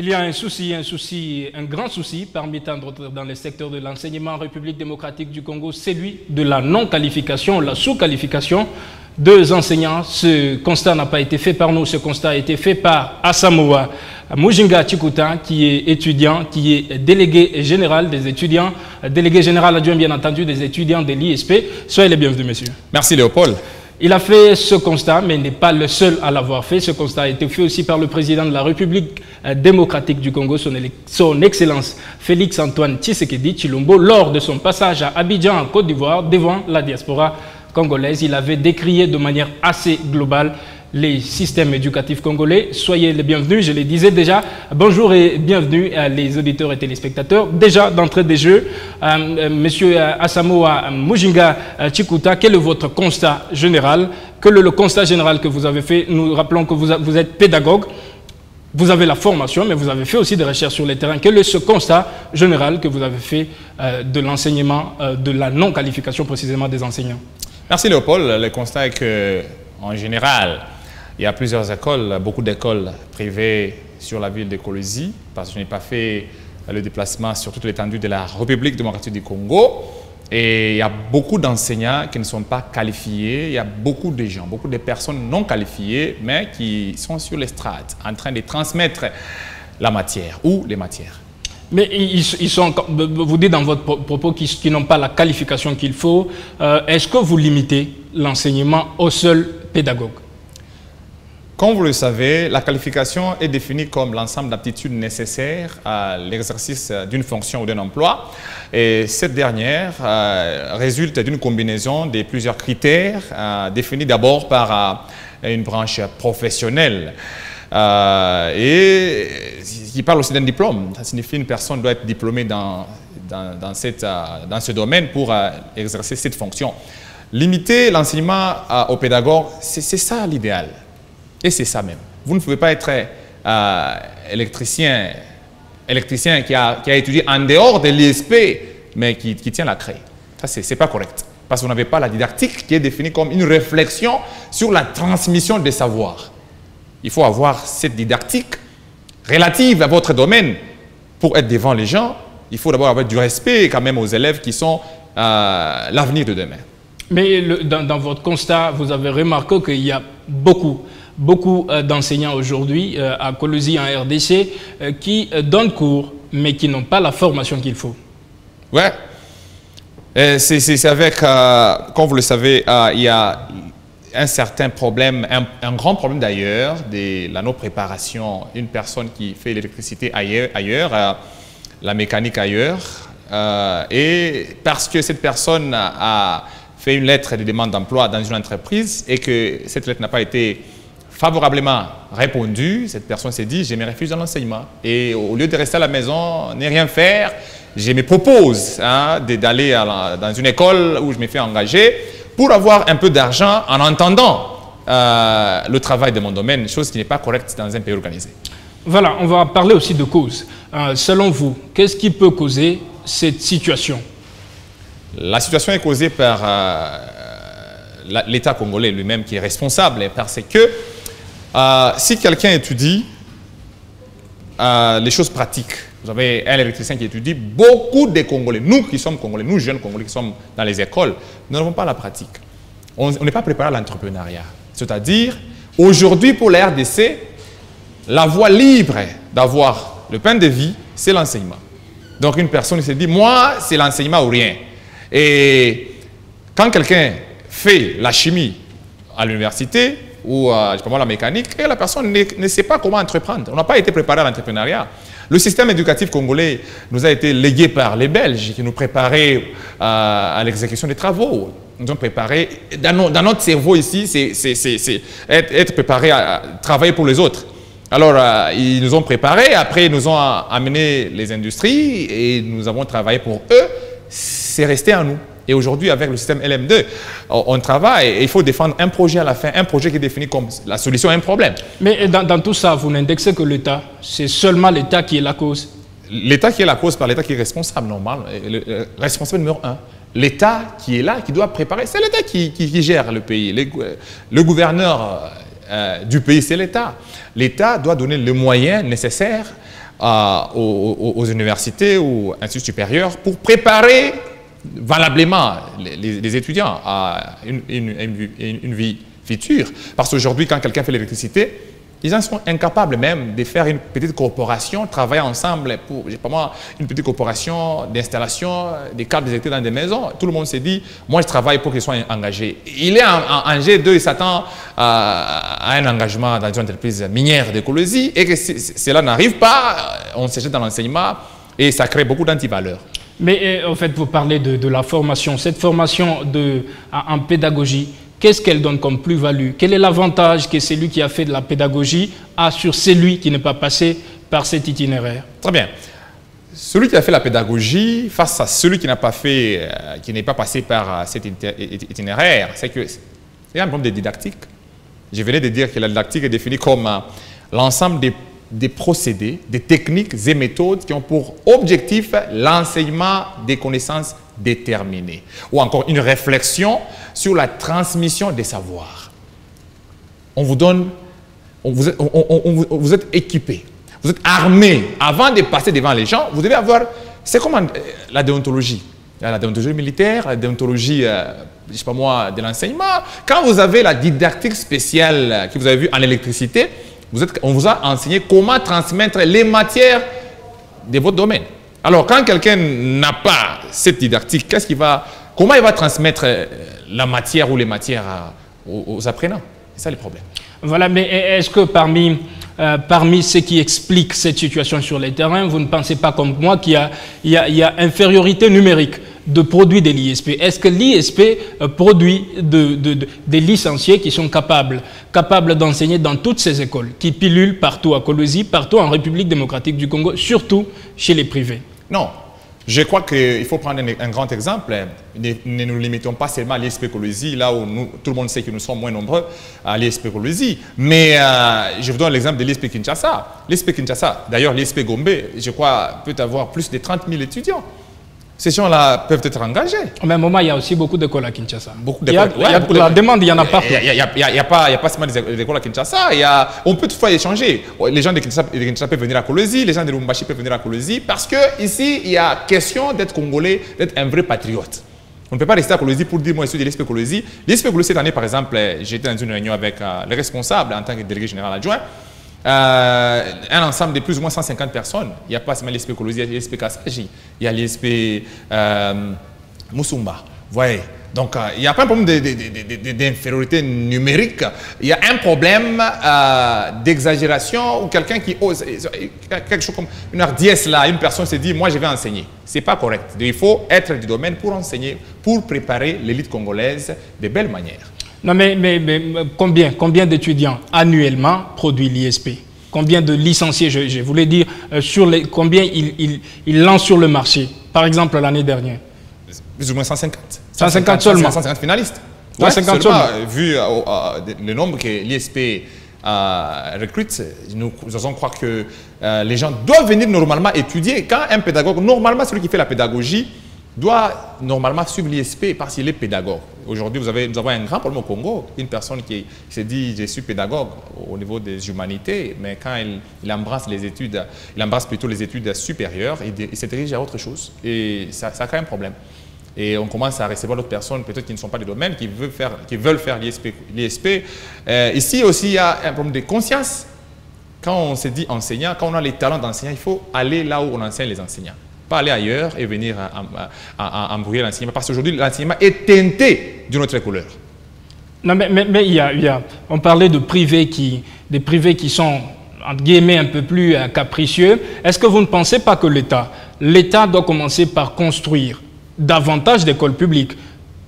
Il y a un grand souci parmi tant d'autres dans le secteur de l'enseignement en République démocratique du Congo, celui de la non-qualification, la sous-qualification des enseignants. Ce constat n'a pas été fait par nous, ce constat a été fait par Asamoah Mujinga Chikuta, qui est étudiant, qui est délégué général des étudiants, délégué général adjoint bien entendu des étudiants de l'ISP. Soyez les bienvenus, monsieur. Merci Léopold. Il a fait ce constat, mais n'est pas le seul à l'avoir fait. Ce constat a été fait aussi par le président de la République démocratique du Congo, son Excellence Félix-Antoine Tshisekedi Tshilombo, lors de son passage à Abidjan, en Côte d'Ivoire, devant la diaspora congolaise. Il avait décrié de manière assez globale les systèmes éducatifs congolais. Soyez les bienvenus, je le disais déjà. Bonjour et bienvenue à les auditeurs et téléspectateurs. Déjà, d'entrée des jeux, Monsieur Asamoah Mujinga Chikuta, quel est votre constat général? Quel est le constat général que vous avez fait? Nous rappelons que vous êtes pédagogue, vous avez la formation, mais vous avez fait aussi des recherches sur le terrain. Quel est ce constat général que vous avez fait de l'enseignement, de la non-qualification précisément des enseignants? Merci Léopold. Le constat est que, en général, il y a plusieurs écoles, beaucoup d'écoles privées sur la ville de Kolwezi, parce que je n'ai pas fait le déplacement sur toute l'étendue de la République démocratique du Congo. Et il y a beaucoup d'enseignants qui ne sont pas qualifiés. Il y a beaucoup de gens, beaucoup de personnes non qualifiées, mais qui sont sur l'estrade, en train de transmettre la matière ou les matières. Mais vous dites dans votre propos qu'ils n'ont pas la qualification qu'il faut. Est-ce que vous limitez l'enseignement aux seuls pédagogues? Comme vous le savez, la qualification est définie comme l'ensemble d'aptitudes nécessaires à l'exercice d'une fonction ou d'un emploi. Et cette dernière résulte d'une combinaison de plusieurs critères définis d'abord par une branche professionnelle. Et qui parle aussi d'un diplôme. Ça signifie qu'une personne doit être diplômée dans ce domaine pour exercer cette fonction. Limiter l'enseignement aux pédagogues, c'est ça l'idéal. Et c'est ça même. Vous ne pouvez pas être électricien qui a étudié en dehors de l'ISP, mais qui tient la craie. Ça, c'est pas correct. Parce que vous n'avez pas la didactique qui est définie comme une réflexion sur la transmission des savoirs. Il faut avoir cette didactique relative à votre domaine pour être devant les gens. Il faut d'abord avoir du respect quand même aux élèves qui sont l'avenir de demain. Mais dans votre constat, vous avez remarqué qu'il y a beaucoup d'enseignants aujourd'hui à Kolwezi en RDC qui donnent cours, mais qui n'ont pas la formation qu'il faut. Ouais. C'est avec, comme vous le savez, il y a un certain problème, un grand problème d'ailleurs, de la non-préparation. Une personne qui fait l'électricité ailleurs, la mécanique ailleurs, et parce que cette personne a fait une lettre de demande d'emploi dans une entreprise et que cette lettre n'a pas été favorablement répondue, cette personne s'est dit « je me refuse dans l'enseignement ». Et au lieu de rester à la maison, ne rien faire, je me propose d'aller dans une école où je me fais engager pour avoir un peu d'argent en entendant le travail de mon domaine, chose qui n'est pas correcte dans un pays organisé. Voilà, on va parler aussi de causes. Selon vous, qu'est-ce qui peut causer cette situation? La situation est causée par l'État congolais lui-même qui est responsable, parce que si quelqu'un étudie les choses pratiques, vous avez un électricien qui étudie, beaucoup de Congolais, nous qui sommes Congolais, nous jeunes Congolais qui sommes dans les écoles, nous n'avons pas la pratique. On n'est pas préparé à l'entrepreneuriat. C'est-à-dire, aujourd'hui pour la RDC, la voie libre d'avoir le pain de vie, c'est l'enseignement. Donc une personne se dit, moi, c'est l'enseignement ou rien. Et quand quelqu'un fait la chimie à l'université ou je sais pas moi, la mécanique, et la personne ne sait pas comment entreprendre. On n'a pas été préparé à l'entrepreneuriat. Le système éducatif congolais nous a été légué par les Belges qui nous préparaient à l'exécution des travaux. Nous ont préparé, dans notre cerveau ici, c'est être préparé à travailler pour les autres. Alors, ils nous ont préparés, après ils nous ont amené les industries et nous avons travaillé pour eux. C'est resté à nous. Et aujourd'hui, avec le système LM2, on travaille et il faut défendre un projet à la fin, un projet qui est défini comme la solution à un problème. Mais dans tout ça, vous n'indexez que l'État. C'est seulement l'État qui est la cause. L'État qui est la cause par l'État qui est responsable, normal. Le responsable numéro 1. L'État qui est là, qui doit préparer, c'est l'État qui gère le pays. Le gouverneur du pays, c'est l'État. L'État doit donner les moyens nécessaires aux universités ou instituts supérieurs pour préparer valablement les étudiants à une vie future. Parce qu'aujourd'hui, quand quelqu'un fait l'électricité, les gens sont incapables même de faire une petite corporation, travailler ensemble pour, je sais pas moi, une petite corporation d'installation des câbles électriques dans des maisons. Tout le monde s'est dit, moi je travaille pour qu'ils soient engagés. Il est en G2, il s'attend à un engagement dans une entreprise minière d'écologie et que cela n'arrive pas, on se jette dans l'enseignement et ça crée beaucoup d'antivaleurs. Mais en fait, vous parlez de la formation. Cette formation en pédagogie, qu'est-ce qu'elle donne comme plus-value? Quel est l'avantage que celui qui a fait de la pédagogie a sur celui qui n'est pas passé par cet itinéraire? Très bien. Celui qui a fait la pédagogie face à celui qui n'a pas fait, qui n'est pas passé par cet itinéraire, c'est que c'est un problème de didactique. Je venais de dire que la didactique est définie comme l'ensemble des procédés, des techniques et méthodes qui ont pour objectif l'enseignement des connaissances déterminées ou encore une réflexion sur la transmission des savoirs. On vous donne, vous êtes équipé, vous êtes armé. Avant de passer devant les gens, vous devez avoir, c'est comme la déontologie. Il y a la déontologie militaire, la déontologie, je sais pas moi, de l'enseignement. Quand vous avez la didactique spéciale que vous avez vue en électricité, on vous a enseigné comment transmettre les matières de votre domaine. Alors, quand quelqu'un n'a pas cette didactique, comment il va transmettre la matière ou les matières aux apprenants? C'est ça le problème. Voilà, mais est-ce que parmi ce qui explique cette situation sur les terrains, vous ne pensez pas comme moi qu'il y a infériorité numérique de produits de l'ISP? Est-ce que l'ISP produit des licenciés qui sont capables d'enseigner dans toutes ces écoles, qui pilulent partout à Kolwezi, partout en République démocratique du Congo, surtout chez les privés? Non. Je crois qu'il faut prendre un grand exemple. Ne nous limitons pas seulement à l'ISP Kolwezi, là où tout le monde sait que nous sommes moins nombreux à l'ISP Kolwezi. Mais je vous donne l'exemple de l'ISP Kinshasa. L'ISP Kinshasa, d'ailleurs l'ISP Gombe, je crois, peut avoir plus de 30 000 étudiants. Ces gens-là peuvent être engagés. Au même moment, il y a aussi beaucoup d'écoles à Kinshasa. La demande, il y en a partout. Il n'y a pas seulement des écoles à Kinshasa. On peut toutefois échanger. Les gens de Kinshasa peuvent venir à Kolwezi, les gens de Lubumbashi peuvent venir à Kolwezi, parce qu'ici, il y a question d'être Congolais, d'être un vrai patriote. On ne peut pas rester à Kolwezi pour dire moi je suis de l'ISP Kolwezi. L'ISP Kolwezi, cette année, par exemple, j'étais dans une réunion avec le responsable en tant que délégué général adjoint. Un ensemble de plus ou moins 150 personnes. Il n'y a pas seulement l'ISP Kolwezi, il y a l'ISP Kassaji, il y a l'ISP Musumba. Vous voyez? Donc, il n'y a pas un problème d'infériorité numérique. Il y a un problème d'exagération ou quelqu'un qui ose, quelque chose comme une hardiesse là, une personne s'est dit, moi je vais enseigner. Ce n'est pas correct. Il faut être du domaine pour enseigner, pour préparer l'élite congolaise de belle manière. Non, mais combien d'étudiants annuellement produit l'ISP? Combien de licenciés, je voulais dire, combien il lance sur le marché? Par exemple, l'année dernière. Plus ou moins 150. 150 seulement. 150 finalistes. 150 seulement. Vu le nombre que l'ISP recrute, nous osons croire que les gens doivent venir normalement étudier. Quand un pédagogue, normalement celui qui fait la pédagogie, doit normalement suivre l'ISP parce qu'il est pédagogue. Aujourd'hui, nous avons un grand problème au Congo. Une personne qui s'est dit « je suis pédagogue » au niveau des humanités, mais quand il embrasse les études, il embrasse plutôt les études supérieures, il se dirige à autre chose. Et ça crée un problème. Et on commence à recevoir d'autres personnes, peut-être qui ne sont pas des domaines, qui veulent faire l'ISP. Ici aussi, il y a un problème de conscience. Quand on se dit enseignant, quand on a les talents d'enseignant, il faut aller là où on enseigne les enseignants. Pas aller ailleurs et venir embrouiller l'enseignement. Parce qu'aujourd'hui, l'enseignement est teinté d'une autre couleur. Non, mais on parlait des privés qui sont, entre guillemets, un peu plus capricieux. Est-ce que vous ne pensez pas que l'État doit commencer par construire davantage d'écoles publiques?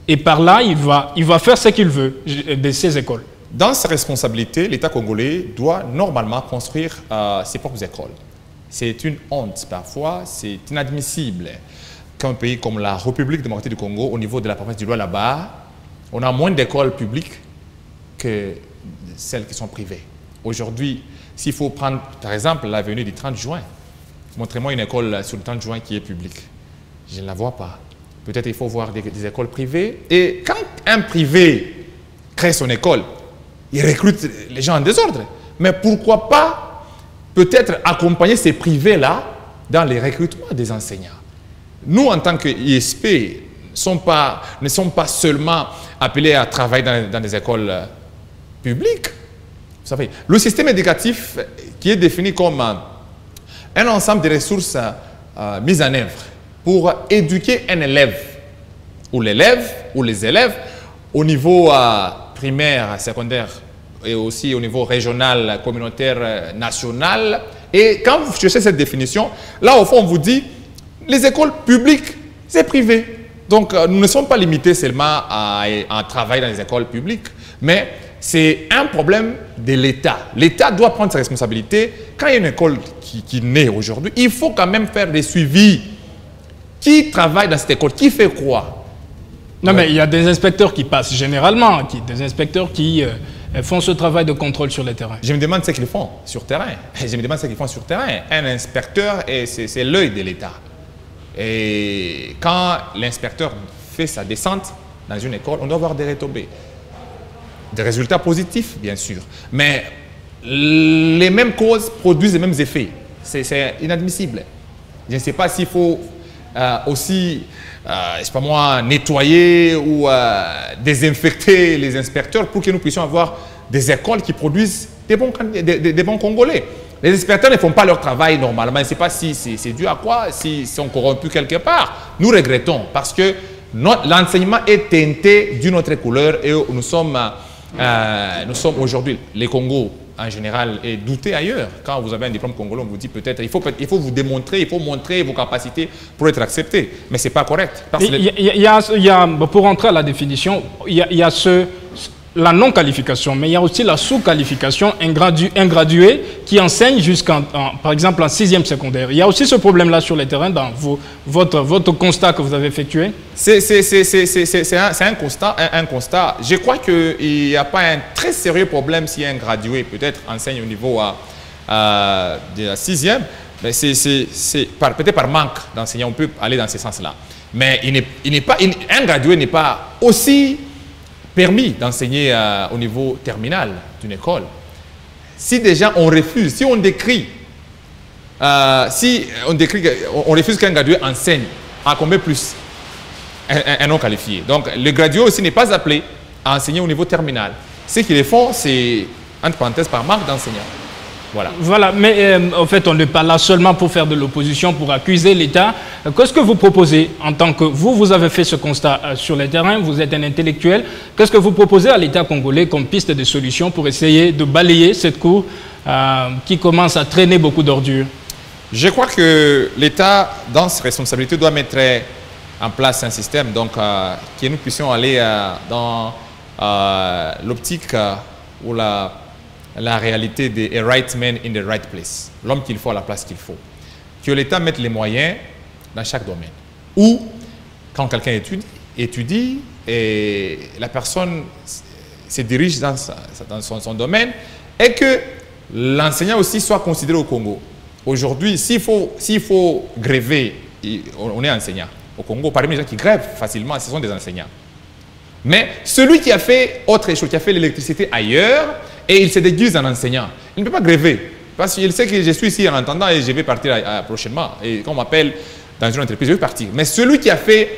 Et par là, il va faire ce qu'il veut de ces écoles. Dans ses responsabilités, l'État congolais doit normalement construire ses propres écoles. C'est une honte parfois, c'est inadmissible qu'un pays comme la République démocratique du Congo, au niveau de la province du Loa là-bas, on a moins d'écoles publiques que celles qui sont privées. Aujourd'hui, s'il faut prendre par exemple l'avenue du 30 juin, montrez-moi une école sur le 30 juin qui est publique. Je ne la vois pas. Peut-être il faut voir des écoles privées. Et quand un privé crée son école, il recrute les gens en désordre. Mais pourquoi pas peut-être accompagner ces privés-là dans les recrutements des enseignants. Nous, en tant qu'ISP, ne sommes pas seulement appelés à travailler dans des écoles publiques. Vous savez, le système éducatif qui est défini comme un ensemble de ressources mises en œuvre pour éduquer un élève ou les élèves au niveau primaire, secondaire et aussi au niveau régional, communautaire, national. Et quand vous cherchez cette définition, là au fond on vous dit les écoles publiques, c'est privé. Donc nous ne sommes pas limités seulement à travailler dans les écoles publiques, mais c'est un problème de l'État. L'État doit prendre ses responsabilités. Quand il y a une école qui naît aujourd'hui, il faut quand même faire des suivis. Qui travaille dans cette école? Qui fait quoi? Non, mais il y a des inspecteurs qui passent généralement, des inspecteurs qui font ce travail de contrôle sur le terrain. Je me demande ce qu'ils font sur terrain. Un inspecteur, c'est l'œil de l'État. Et quand l'inspecteur fait sa descente dans une école, on doit avoir des retombées. Des résultats positifs, bien sûr. Mais les mêmes causes produisent les mêmes effets. C'est inadmissible. Je ne sais pas s'il faut aussi, je sais pas moi, nettoyer ou désinfecter les inspecteurs pour que nous puissions avoir des écoles qui produisent des bons Congolais. Les inspecteurs ne font pas leur travail normalement. Je ne sais pas si c'est dû à quoi, s'ils sont corrompus quelque part. Nous regrettons parce que l'enseignement est teinté d'une autre couleur et nous sommes aujourd'hui, les Congos en général, est douté ailleurs. Quand vous avez un diplôme congolais, on vous dit peut-être il faut vous démontrer, il faut montrer vos capacités pour être accepté. Mais ce n'est pas correct. Pour entrer à la définition, il y a la non-qualification, mais il y a aussi la sous-qualification, un gradué qui enseigne par exemple en 6e secondaire. Il y a aussi ce problème-là sur le terrain dans votre constat que vous avez effectué? C'est un constat. Je crois qu'il n'y a pas un très sérieux problème si un gradué peut-être enseigne au niveau de la 6e, mais peut-être par manque d'enseignants, on peut aller dans ce sens-là. Mais un gradué n'est pas aussi permis d'enseigner au niveau terminal d'une école. Si déjà on refuse, si on décrit, on refuse qu'un gradué enseigne, à combien plus un non qualifié. Donc le gradué aussi n'est pas appelé à enseigner au niveau terminal. Ce qu'ils font, c'est, entre parenthèses, par manque d'enseignants. Voilà, mais en fait, on n'est pas là seulement pour faire de l'opposition, pour accuser l'État. Qu'est-ce que vous proposez en tant que vous avez fait ce constat sur le terrain, vous êtes un intellectuel. Qu'est-ce que vous proposez à l'État congolais comme piste de solution pour essayer de balayer cette cour qui commence à traîner beaucoup d'ordures? Je crois que l'État, dans ses responsabilités, doit mettre en place un système donc, que nous puissions aller dans l'optique où la réalité de « a right man in the right place », l'homme qu'il faut à la place qu'il faut. Que l'État mette les moyens dans chaque domaine. Ou, quand quelqu'un étudie et la personne se dirige dans son domaine, et que l'enseignant aussi soit considéré au Congo. Aujourd'hui, s'il faut gréver, on est enseignant. Au Congo, parmi les gens qui grèvent facilement, ce sont des enseignants. Mais celui qui a fait autre chose, qui a fait l'électricité ailleurs, et il se déguise en enseignant, il ne peut pas gréver. Parce qu'il sait que je suis ici en entendant et je vais partir prochainement. Et quand on m'appelle dans une entreprise, je vais partir. Mais celui qui a fait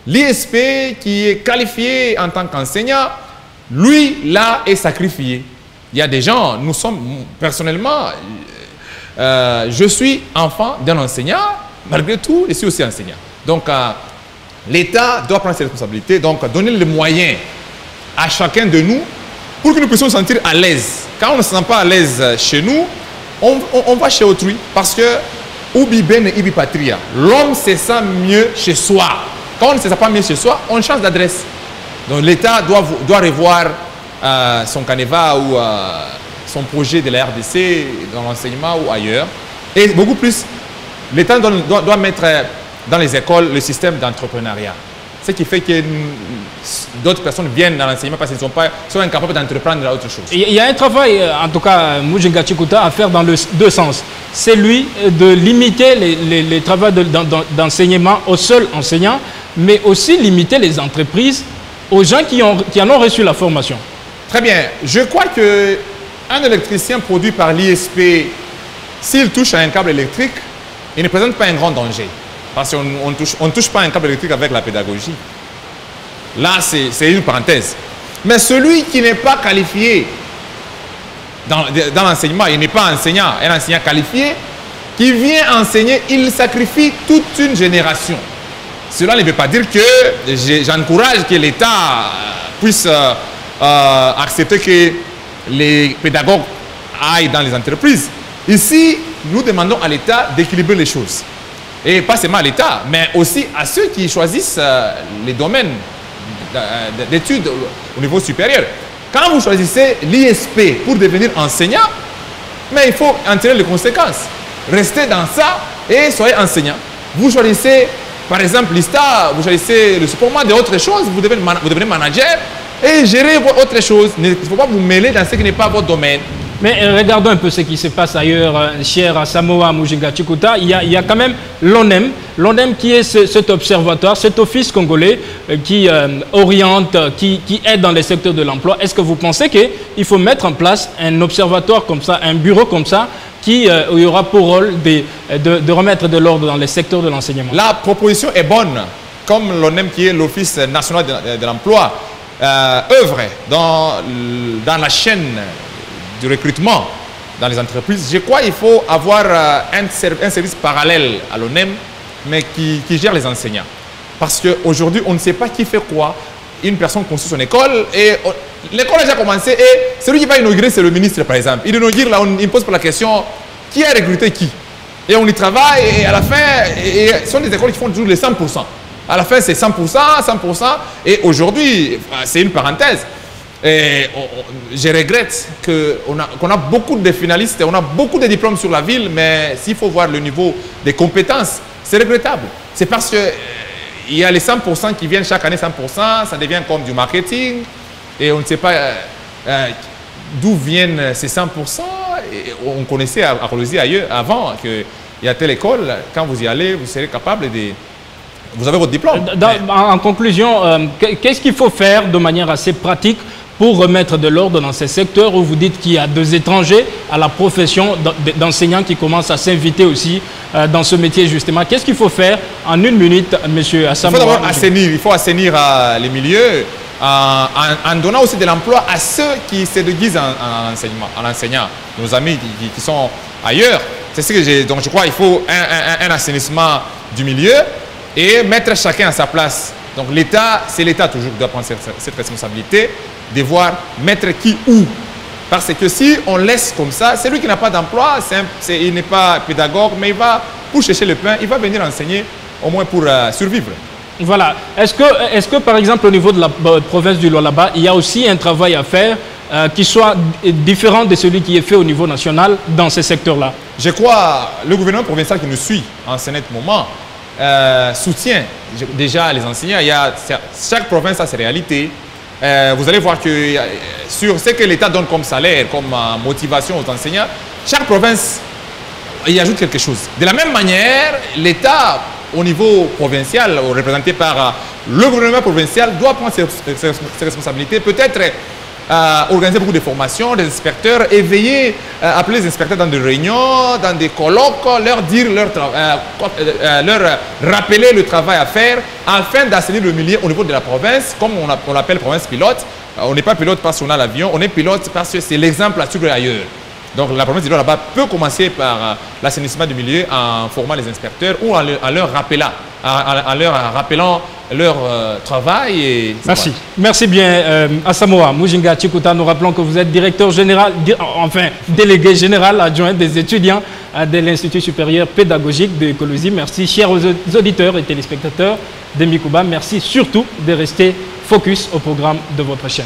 l'ISP, qui est qualifié en tant qu'enseignant, lui, là, est sacrifié. Il y a des gens, nous sommes, personnellement, je suis enfant d'un enseignant, malgré tout, je suis aussi enseignant. Donc, l'État doit prendre ses responsabilités, donc donner les moyens à chacun de nous pour que nous puissions nous sentir à l'aise. Quand on ne se sent pas à l'aise chez nous, on va chez autrui parce que ubi bene ibi patria. L'homme se sent mieux chez soi. Quand on ne se sent pas mieux chez soi, on change d'adresse. Donc l'État doit revoir son canevas ou son projet de la RDC dans l'enseignement ou ailleurs. Et beaucoup plus, l'État doit mettre dans les écoles le système d'entrepreneuriat. Ce qui fait que d'autres personnes viennent dans l'enseignement parce qu'ils sont incapables d'entreprendre autre chose. Il y a un travail, en tout cas, Mujinga Chikuta, à faire dans les deux sens. C'est lui de limiter les travaux d'enseignement aux seuls enseignants, mais aussi limiter les entreprises aux gens qui en ont reçu la formation. Très bien. Je crois qu'un électricien produit par l'ISP s'il touche à un câble électrique, il ne présente pas un grand danger. Parce qu'on ne touche pas un câble électrique avec la pédagogie. Là, c'est une parenthèse. Mais celui qui n'est pas qualifié dans l'enseignement, il n'est pas enseignant, un enseignant qualifié, qui vient enseigner, il sacrifie toute une génération. Cela ne veut pas dire que j'encourage que l'État puisse accepter que les pédagogues aillent dans les entreprises. Ici, nous demandons à l'État d'équilibrer les choses. Et pas seulement à l'État, mais aussi à ceux qui choisissent les domaines d'études au niveau supérieur. Quand vous choisissez l'ISP pour devenir enseignant, mais il faut en tirer les conséquences. Restez dans ça et soyez enseignant. Vous choisissez, par exemple, l'ISTA, vous choisissez le support d'autres choses, vous devenez manager et gérez autre chose. Il ne faut pas vous mêler dans ce qui n'est pas votre domaine. Mais regardons un peu ce qui se passe ailleurs, cher Asamoah Mujinga Tshikuta. Il y a quand même l'ONEM. L'ONEM qui est cet observatoire, cet office congolais qui oriente, qui aide dans les secteurs de l'emploi. Est-ce que vous pensez qu'il faut mettre en place un observatoire comme ça, un bureau comme ça, qui aura pour rôle de remettre de l'ordre dans les secteurs de l'enseignement? La proposition est bonne. Comme l'ONEM qui est l'Office national de l'emploi œuvre dans la chaîne du recrutement dans les entreprises, je crois qu'il faut avoir un service parallèle à l'ONEM, mais qui gère les enseignants. Parce qu'aujourd'hui, on ne sait pas qui fait quoi. Une personne construit son école et l'école a déjà commencé et celui qui va inaugurer, c'est le ministre, par exemple. Il inaugure, là, il pose la question, qui a recruté qui? Et on y travaille et à la fin, ce sont des écoles qui font toujours les 100%. À la fin, c'est 100%, 100%. Et aujourd'hui, c'est une parenthèse. Et je regrette qu'on a beaucoup de finalistes, on a beaucoup de diplômes sur la ville, mais s'il faut voir le niveau des compétences, c'est regrettable. C'est parce que il y a les 100% qui viennent chaque année 100%, ça devient comme du marketing, et on ne sait pas d'où viennent ces 100%. Et on connaissait à Kolwezi ailleurs avant qu'il y a telle école, quand vous y allez, vous serez capable de... Vous avez votre diplôme. En conclusion, qu'est-ce qu'il faut faire de manière assez pratique pour remettre de l'ordre dans ces secteurs où vous dites qu'il y a des étrangers à la profession d'enseignants qui commencent à s'inviter aussi dans ce métier justement? Qu'est-ce qu'il faut faire en une minute, M. Asamoah? Il faut d'abord assainir, il faut assainir les milieux en donnant aussi de l'emploi à ceux qui se déguisent en enseignant, nos amis qui sont ailleurs. C'est ce que j'ai. Donc je crois qu'il faut un assainissement du milieu et mettre chacun à sa place. Donc l'État, c'est l'État toujours qui doit prendre cette responsabilité de voir mettre qui où. Parce que si on laisse comme ça, celui qui n'a pas d'emploi, il n'est pas pédagogue, mais il va, pour chercher le pain, il va venir enseigner au moins pour survivre. Voilà. Est-ce que, par exemple, au niveau de la province du Lualaba, il y a aussi un travail à faire qui soit différent de celui qui est fait au niveau national dans ces secteurs-là? Je crois que le gouvernement provincial qui nous suit en ce moment soutient déjà les enseignants. Chaque province a ses réalités. Vous allez voir que sur ce que l'État donne comme salaire, comme motivation aux enseignants, chaque province y ajoute quelque chose. De la même manière, l'État au niveau provincial, représenté par le gouvernement provincial, doit prendre ses responsabilités, peut-être organiser beaucoup de formations des inspecteurs, éveiller, appeler les inspecteurs dans des réunions, dans des colloques, leur dire leur rappeler le travail à faire afin d'assainir le milieu au niveau de la province, comme on l'appelle province pilote. On n'est pas pilote parce qu'on a l'avion, on est pilote parce que c'est l'exemple à suivre ailleurs. Donc la province de là-bas peut commencer par l'assainissement du milieu en formant les inspecteurs ou en leur rappelant leur travail. Et merci. Merci bien Asamoah Mujinga Tshikuta. Nous rappelons que vous êtes directeur général, enfin délégué général adjoint des étudiants de l'Institut supérieur pédagogique de Kolwezi. Merci chers auditeurs et téléspectateurs de Mikuba. Merci surtout de rester focus au programme de votre chaîne.